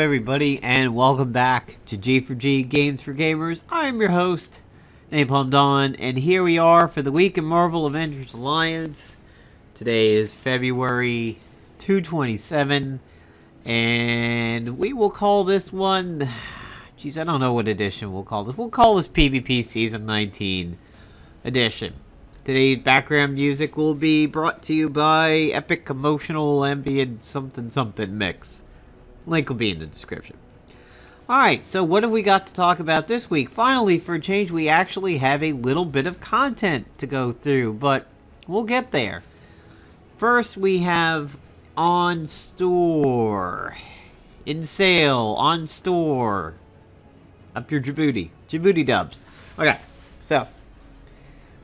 everybody, and welcome back to G4G Games for Gamers. I'm your host, Napalm Dawn, and here we are for the week in Marvel Avengers Alliance. Today is February 227, and we will call this one... Geez, I don't know what edition we'll call this. We'll call this PvP Season 19 edition. Today's background music will be brought to you by Epic Emotional Ambient Something Something Mix. Link will be in the description. Alright, so what have we got to talk about this week? Finally, for a change, we actually have a little bit of content to go through, but we'll get there. First, we have on store, in sale, on store. Up your Djibouti. Djibouti dubs. Okay, so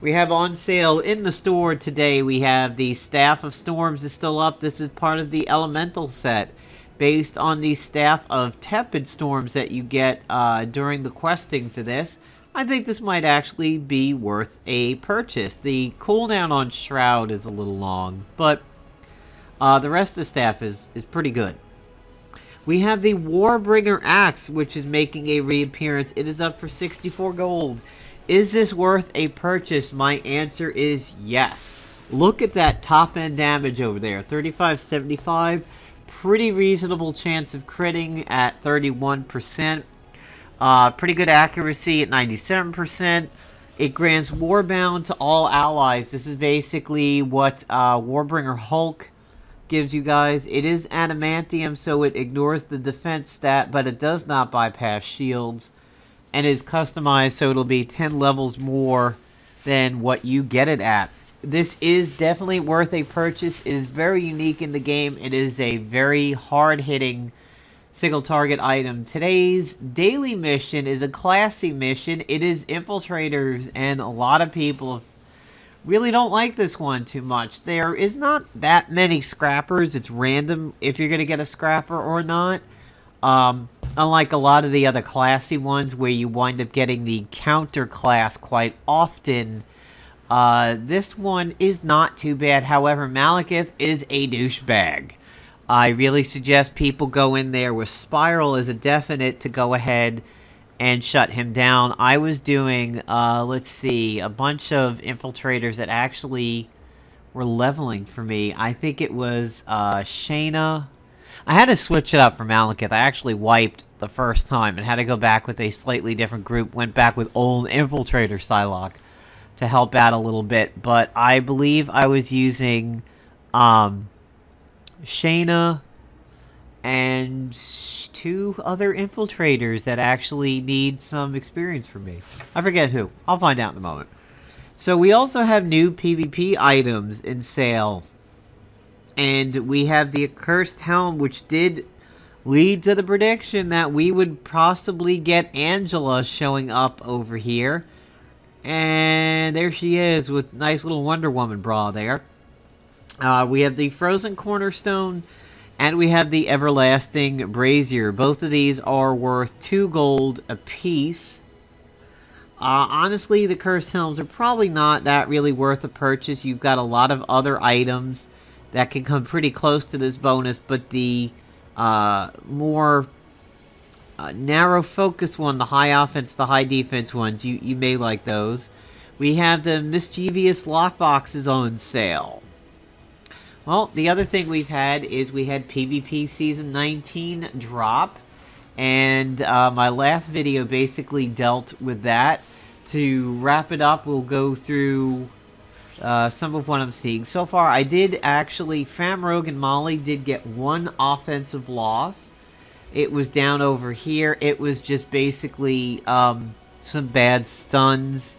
we have on sale in the store today. We have the Staff of Storms is still up. This is part of the Elemental set, based on the Staff of Tepid Storms that you get during the questing for this. I think this might actually be worth a purchase. The cooldown on Shroud is a little long, but the rest of the staff is pretty good. We have the Warbringer Axe, which is making a reappearance. It is up for 64 gold. Is this worth a purchase? My answer is yes. Look at that top end damage over there, 3575. Pretty reasonable chance of critting at 31%. Pretty good accuracy at 97%. It grants Warbound to all allies. This is basically what Warbringer Hulk gives you guys. It is adamantium, so it ignores the defense stat, but it does not bypass shields. And is customized, so it'll be 10 levels more than what you get it at. This is definitely worth a purchase. It is very unique in the game. It is a very hard-hitting single target item. Today's daily mission is a classy mission. It is infiltrators, and a lot of people really don't like this one too much. There is not that many scrappers. It's random if you're going to get a scrapper or not. Unlike a lot of the other classy ones where you wind up getting the counter class quite often, this one is not too bad. However, Magik is a douchebag. I really suggest people go in there with Spiral as a definite to go ahead and shut him down. I was doing, let's see, a bunch of infiltrators that actually were leveling for me. I think it was Shayna. I had to switch it up for Magik. I actually wiped the first time and had to go back with a slightly different group. Went back with old infiltrator Psylocke to help out a little bit, but I believe I was using Shayna and two other infiltrators that actually need some experience from me. I forget who. I'll find out in a moment. So we also have new PvP items in sale, and we have the accursed helm, which did lead to the prediction that we would possibly get Angela showing up over here. And there she is with nice little Wonder Woman bra there. We have the Frozen Cornerstone, and we have the Everlasting Brazier. Both of these are worth 2 gold apiece. Honestly, the Cursed Helms are probably not that really worth a purchase. You've got a lot of other items that can come pretty close to this bonus, but the more... narrow focus one, the high offense, the high defense ones, you may like those. We have the mischievous lockboxes on sale. Well, the other thing we've had is we had PvP Season 19 drop, and my last video basically dealt with that. To wrap it up, we'll go through some of what I'm seeing. So far, I did actually, Famrogue and Molly did get one offensive loss. It was down over here. It was just basically some bad stuns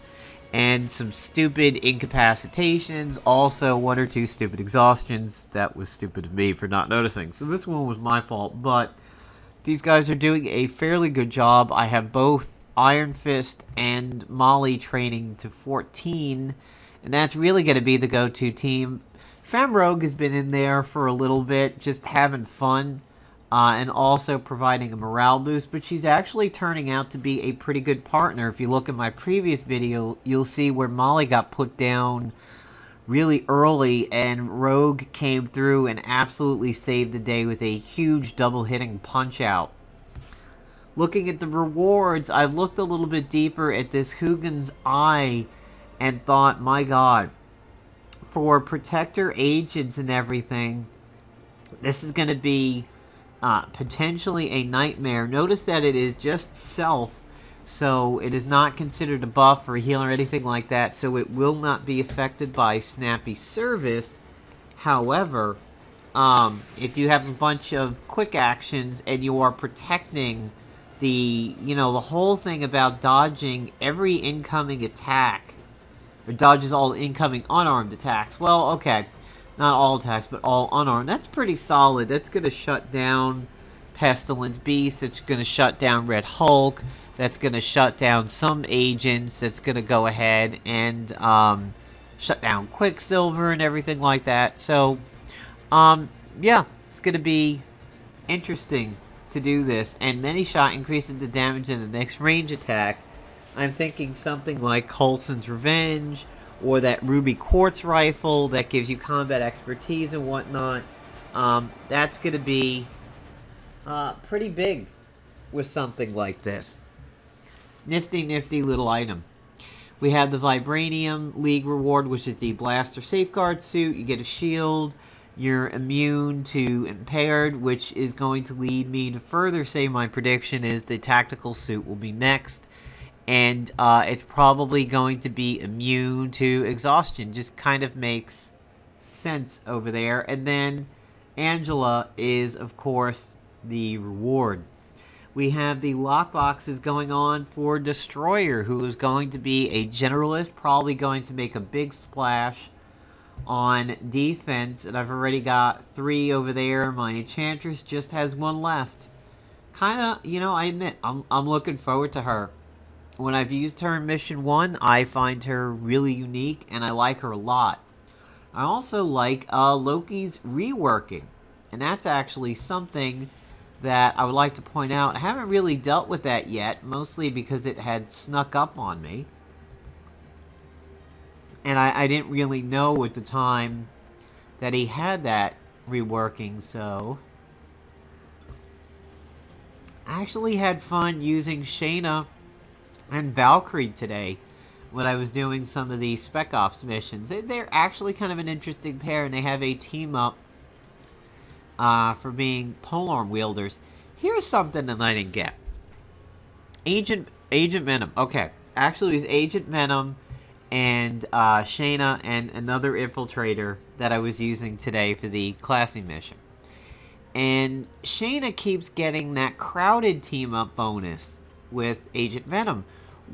and some stupid incapacitations. Also, 1 or 2 stupid exhaustions. That was stupid of me for not noticing. So this one was my fault, but these guys are doing a fairly good job. I have both Iron Fist and Molly training to 14, and that's really going to be the go-to team. Famrogue has been in there for a little bit, just having fun. And also providing a morale boost, but she's actually turning out to be a pretty good partner. If you look at my previous video, you'll see where Molly got put down really early, and Rogue came through and absolutely saved the day with a huge double hitting punch out. looking at the rewards, I've looked a little bit deeper at this Hugin's Eye and thought, my god, for protector agents and everything, this is going to be potentially a nightmare. Notice that it is just self, so it is not considered a buff or a heal or anything like that, so it will not be affected by snappy service. However, if you have a bunch of quick actions and you are protecting the whole thing about dodging every incoming attack, or dodges all incoming unarmed attacks, well, okay, not all attacks, but all unarmed, that's pretty solid. That's going to shut down Pestilence Beast, it's going to shut down Red Hulk, that's going to shut down some agents, that's going to go ahead and shut down Quicksilver and everything like that. So, yeah, it's going to be interesting to do this. And many shot increases the damage in the next range attack. I'm thinking something like Coulson's Revenge, or that Ruby Quartz Rifle that gives you combat expertise and whatnot. That's going to be pretty big with something like this. Nifty, nifty little item. We have the Vibranium League reward, which is the Blaster Safeguard suit. You get a shield. You're immune to Impaired, which is going to lead me to further say my prediction is the Tactical suit will be next. And it's probably going to be immune to Exhaustion. Just kind of makes sense over there. And then Angela is, of course, the reward. We have the lockboxes going on for Destroyer, who is going to be a generalist, probably going to make a big splash on defense. And I've already got 3 over there. My Enchantress just has 1 left. Kind of, I admit, I'm looking forward to her. When I've used her in Mission 1, I find her really unique, and I like her a lot. I also like Loki's reworking, and that's actually something that I would like to point out. I haven't really dealt with that yet, mostly because it had snuck up on me. And I didn't really know at the time that he had that reworking, so I actually had fun using Shayna and Valkyrie today when I was doing some of the Spec Ops missions. They're actually kind of an interesting pair, and they have a team up for being polearm wielders. Here's something that I didn't get. Agent Venom. Okay, actually it was Agent Venom and Shayna and another infiltrator that I was using today for the classy mission. And Shayna keeps getting that crowded team up bonus with Agent Venom.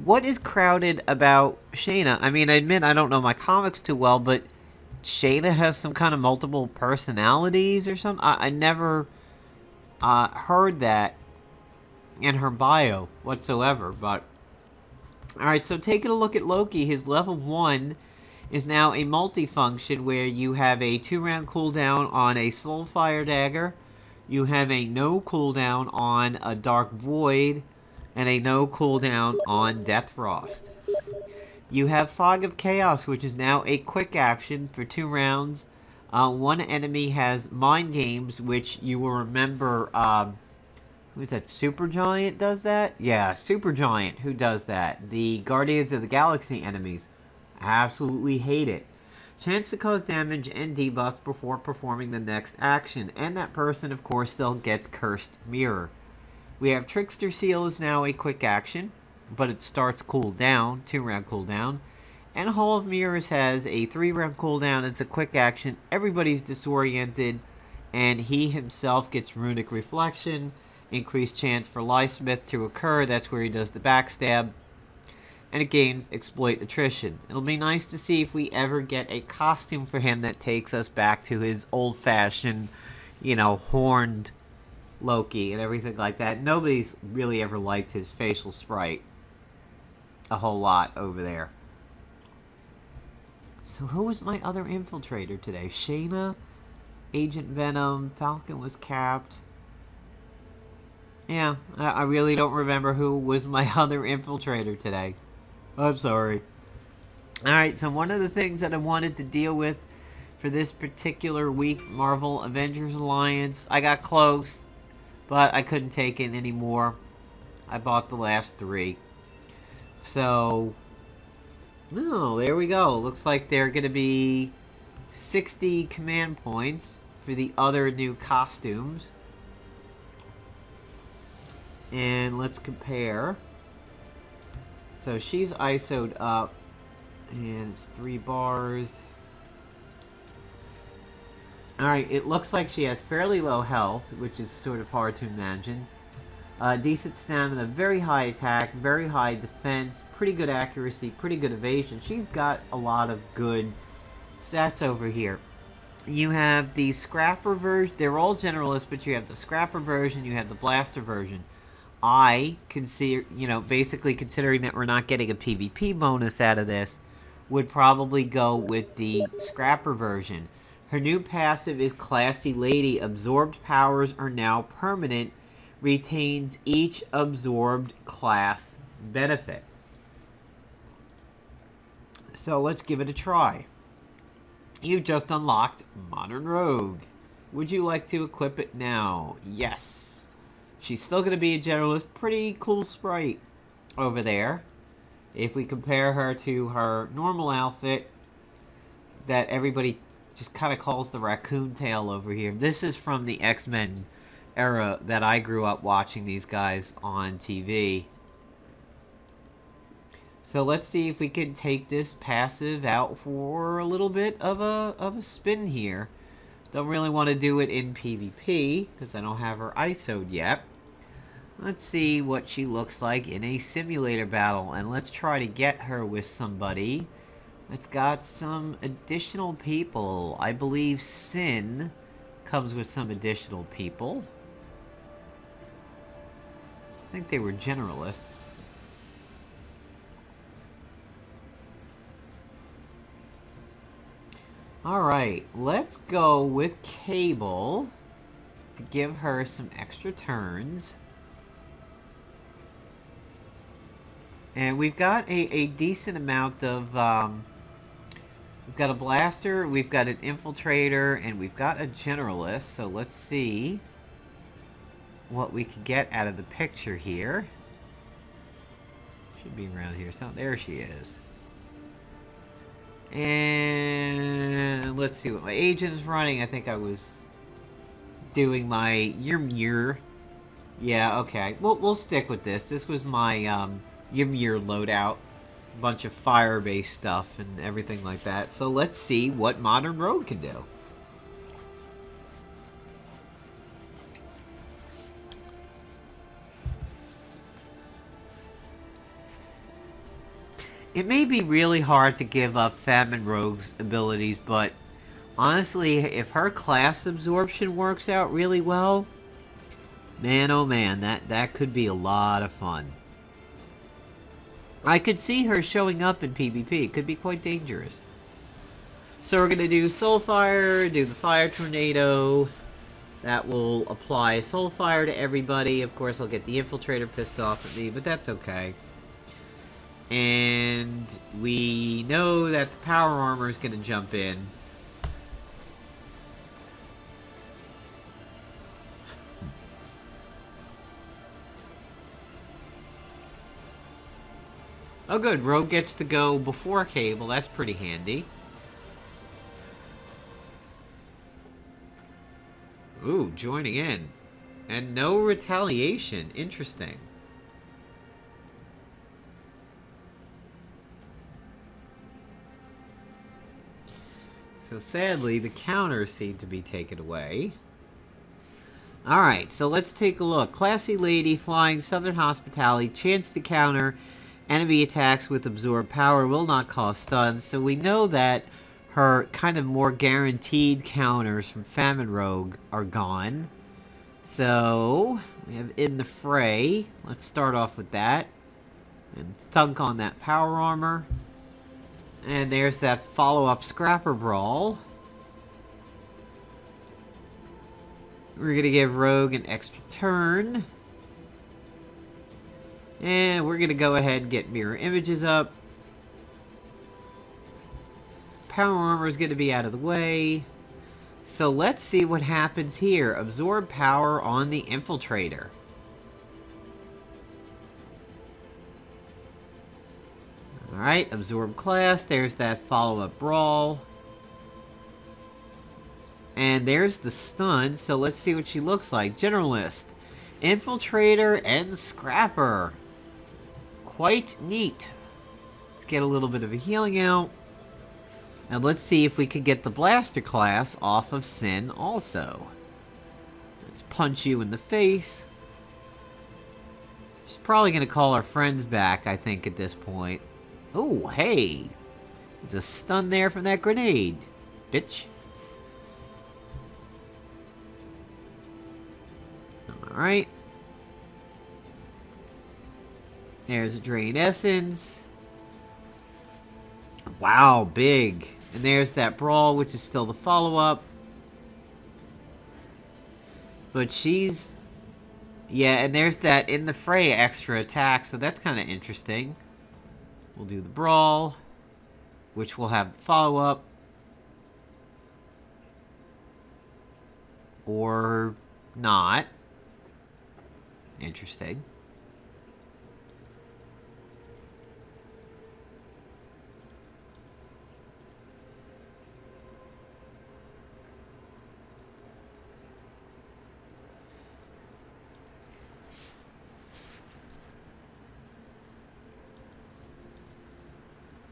What is crowded about Shayna? I mean, I admit I don't know my comics too well, but Shayna has some kind of multiple personalities or something? I never heard that in her bio whatsoever, but alright, so taking a look at Loki, his level 1 is now a multifunction where you have a 2-round cooldown on a Soulfire Dagger, you have a no cooldown on a Dark Void, and a no cooldown on Death Frost. You have Fog of Chaos, which is now a quick action for 2 rounds. One enemy has Mind Games, which you will remember, who is that, Supergiant does that? Yeah, Supergiant, who does that? The Guardians of the Galaxy enemies. Absolutely hate it. Chance to cause damage and debuffs before performing the next action. And that person, of course, still gets Cursed Mirror. We have Trickster Seal is now a quick action, but it starts cooldown, 2-round cooldown. And Hall of Mirrors has a 3-round cooldown. It's a quick action. Everybody's disoriented, and he himself gets Runic Reflection, increased chance for Lysmith to occur. That's where he does the backstab. And it gains Exploit Attrition. It'll be nice to see if we ever get a costume for him that takes us back to his old-fashioned, horned Loki and everything like that. Nobody's really ever liked his facial sprite a whole lot over there. So who was my other infiltrator today? Shayna, Agent Venom, Falcon was capped. Yeah, I really don't remember who was my other infiltrator today. I'm sorry. Alright, so one of the things that I wanted to deal with for this particular week, Marvel Avengers Alliance, I got close, but I couldn't take it anymore. I bought the last 3. So, oh, there we go. Looks like they're going to be 60 command points for the other new costumes. And let's compare. So she's ISO'd up, and it's 3 bars. Alright, it looks like she has fairly low health, which is sort of hard to imagine. Decent stamina, very high attack, very high defense, pretty good accuracy, pretty good evasion. She's got a lot of good stats over here. You have the Scrapper version. They're all generalists, but you have the Scrapper version, you have the Blaster version. I consider, basically considering that we're not getting a PvP bonus out of this, would probably go with the Scrapper version. Her new passive is Classy Lady. Absorbed powers are now permanent. Retains each absorbed class benefit. So let's give it a try. You've just unlocked Modern Rogue. Would you like to equip it now? Yes. She's still going to be a generalist. Pretty cool sprite over there. If we compare her to her normal outfit that everybody just kind of calls the raccoon tail over here. This is from the X-Men era that I grew up watching these guys on TV. So let's see if we can take this passive out for a little bit of a spin here. Don't really want to do it in PvP because I don't have her ISO'd yet. Let's see what she looks like in a simulator battle, and let's try to get her with somebody that's got some additional people. I believe Sin comes with some additional people. I think they were generalists. Alright, let's go with Cable to give her some extra turns. And we've got a decent amount of, we've got a Blaster, we've got an Infiltrator, and we've got a Generalist. So let's see what we can get out of the picture here. Should be around here. So there she is. And let's see what my agent's running. I think I was doing my Ymir. Yeah, okay. We'll stick with this. This was my Ymir loadout. A bunch of fire-based stuff and everything like that. So let's see what Modern Rogue can do. It may be really hard to give up Famine Rogue's abilities, but honestly, if her class absorption works out really well, man oh man, that could be a lot of fun. I could see her showing up in PvP. It could be quite dangerous. So we're going to do Soulfire, do the Fire Tornado. That will apply Soulfire to everybody. Of course, I'll get the Infiltrator pissed off at me, but that's okay. And we know that the Power Armor is going to jump in. Oh good, Rogue gets to go before Cable. That's pretty handy. Ooh, joining in. And no retaliation. Interesting. So sadly, the counters seem to be taken away. Alright, so let's take a look. Classy Lady, Flying, Southern Hospitality, chance to counter enemy attacks with absorbed power, will not cause stuns. So we know that her kind of more guaranteed counters from Famine Rogue are gone. So we have In the Fray. Let's start off with that. And thunk on that Power Armor. And there's that follow-up Scrapper Brawl. We're going to give Rogue an extra turn. And we're going to go ahead and get mirror images up. Power Armor is going to be out of the way. So let's see what happens here. Absorb power on the Infiltrator. Alright, absorb class. There's that follow-up brawl. And there's the stun, so let's see what she looks like. Generalist, Infiltrator, and Scrapper. Quite neat. Let's get a little bit of a healing out. And let's see if we can get the Blaster class off of Sin also. Let's punch you in the face. She's probably going to call her friends back, I think, at this point. Oh, hey. There's a stun there from that grenade, bitch. Alright. There's a Drain Essence. Wow, big. And there's that Brawl, which is still the follow-up. But she's... yeah, and there's that In the Fray extra attack, so that's kind of interesting. We'll do the Brawl, which will have the follow-up. Or not. Interesting.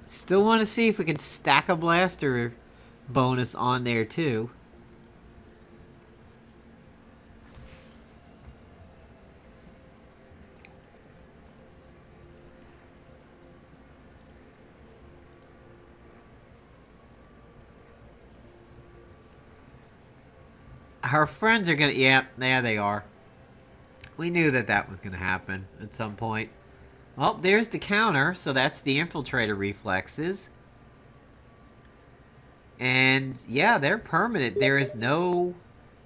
Still want to see if we can stack a blaster bonus on there too. Her friends are gonna... yeah, there they are. We knew that that was gonna happen at some point. Well, there's the counter, so that's the Infiltrator reflexes. And, yeah, they're permanent. There is no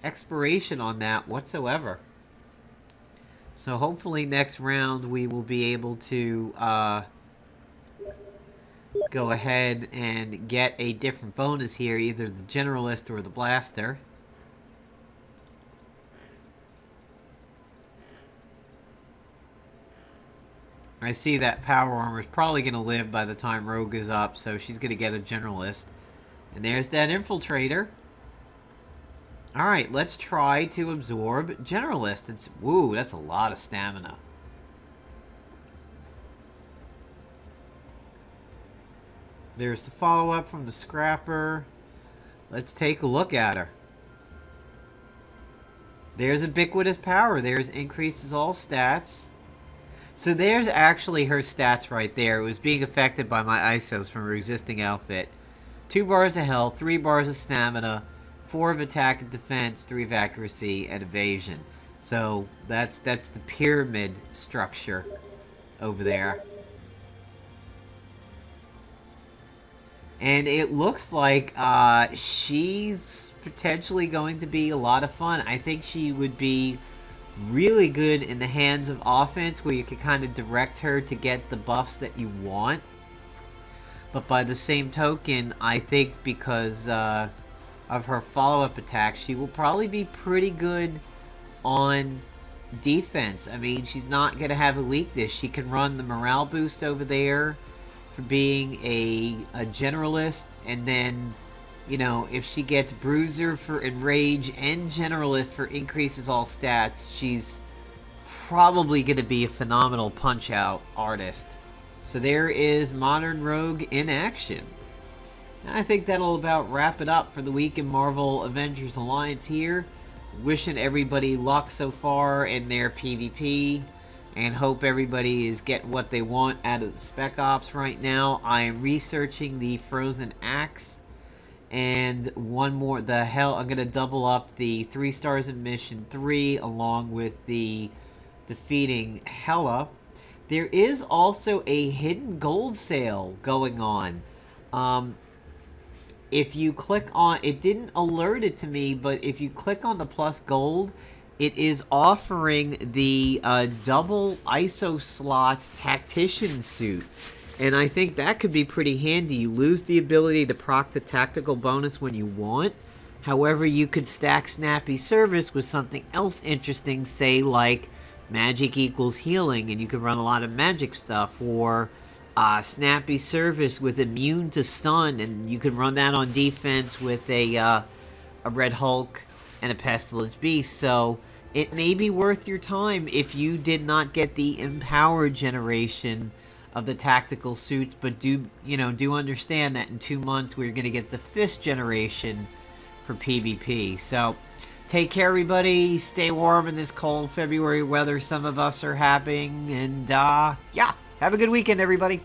expiration on that whatsoever. So hopefully next round we will be able to go ahead and get a different bonus here, either the Generalist or the Blaster. I see that Power Armor is probably going to live by the time Rogue is up, so she's going to get a Generalist. And there's that Infiltrator. Alright, let's try to absorb Generalist. It's, woo, that's a lot of stamina. There's the follow-up from the Scrapper. Let's take a look at her. There's Ubiquitous Power. There's increases all stats. So there's actually her stats right there. It was being affected by my ISOs from her existing outfit. 2 bars of health, 3 bars of stamina, 4 of attack and defense, 3 of accuracy and evasion. So that's the pyramid structure over there. And it looks like she's potentially going to be a lot of fun. I think she would be really good in the hands of offense, where you can kind of direct her to get the buffs that you want. But by the same token, I think because of her follow-up attack, she will probably be pretty good on defense. I mean, she's not going to have a weakness. She can run the morale boost over there for being a generalist, and then, you know, if she gets Bruiser for Enrage and Generalist for increases all stats, she's probably going to be a phenomenal punch-out artist. So there is Modern Rogue in action. And I think that'll about wrap it up for the week in Marvel Avengers Alliance here. Wishing everybody luck so far in their PvP, and hope everybody is getting what they want out of the Spec Ops right now. I am researching the Frozen Axe. And one more, the Hell, I'm going to double up the 3 stars in Mission 3 along with the defeating Hela. There is also a hidden gold sale going on. If you click on, it didn't alert it to me, but if you click on the plus gold, it is offering the double ISO slot tactician suit. And I think that could be pretty handy. You lose the ability to proc the tactical bonus when you want. However, you could stack Snappy Service with something else interesting, say like Magik equals healing, and you could run a lot of magic stuff, or Snappy service with immune to stun, and you can run that on defense with a Red Hulk and a Pestilence Beast. So it may be worth your time if you did not get the empowered generation of the tactical suits, but do understand that in 2 months we're going to get the 5th generation for PvP. So take care, everybody. Stay warm in this cold February weather some of us are having, and yeah, have a good weekend, everybody.